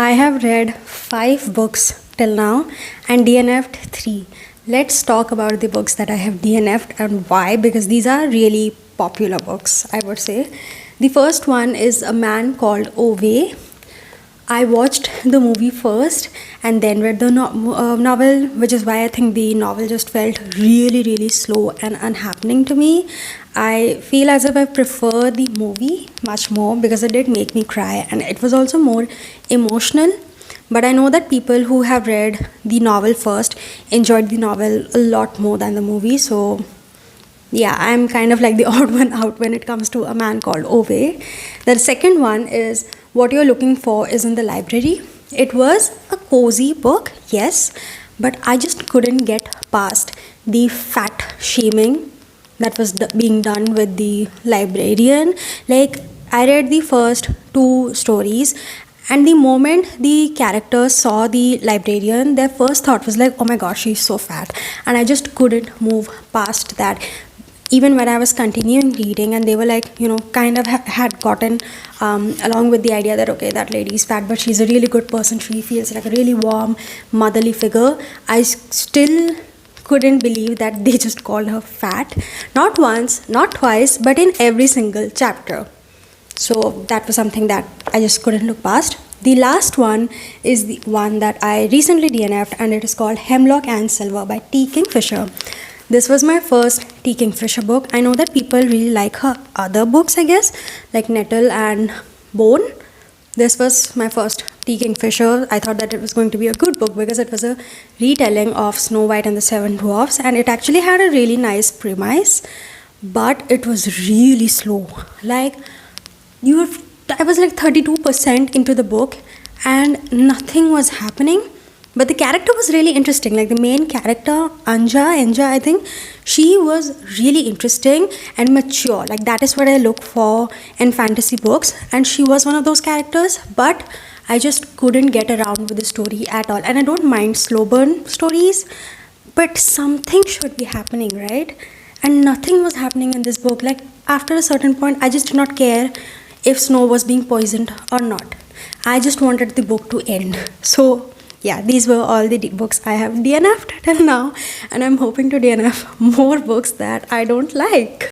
I have read 5 books till now and DNF'd 3. Let's talk about the books that I have DNF'd and why, because these are really popular books, I would say. The first one is A Man Called Ove. I watched the movie first and then read the novel, which is why I think the novel just felt really slow and unhappening to me. I feel as if I prefer the movie much more because it did make me cry and it was also more emotional. But I know that people who have read the novel first enjoyed the novel a lot more than the movie. So yeah, I'm kind of like the odd one out when it comes to A Man Called Ove. The second one is What You're Looking For Is in the Library. It was a cozy book, yes, but I just couldn't get past the fat shaming that was being done with the librarian. Like, I read the first 2 stories, and the moment the characters saw the librarian, their first thought was like, oh my gosh, she's so fat. And I just couldn't move past that. Even when I was continuing reading and they were like, kind of had gotten along with the idea that, okay, that lady is fat, but she's a really good person. She feels like a really warm, motherly figure. I still couldn't believe that they just called her fat. Not once, not twice, but in every single chapter. So that was something that I just couldn't look past. The last one is the one that I recently DNF'd, and it is called Hemlock and Silver by T. Kingfisher. This was my first T. Kingfisher book. I know that people really like her other books, I guess, like Nettle and Bone. This was my first T. Kingfisher. I thought that it was going to be a good book because it was a retelling of Snow White and the Seven Dwarfs, and it actually had a really nice premise, but it was really slow. Like, I was like 32% into the book and nothing was happening. But the character was really interesting. Like the main character, Anja, I think, she was really interesting and mature. Like that is what I look for in fantasy books. And she was one of those characters, but I just couldn't get around with the story at all. And I don't mind slow burn stories, but something should be happening, right? And nothing was happening in this book. Like after a certain point, I just did not care if Snow was being poisoned or not. I just wanted the book to end. So yeah, these were all the books I have DNF'd till now, and I'm hoping to DNF more books that I don't like.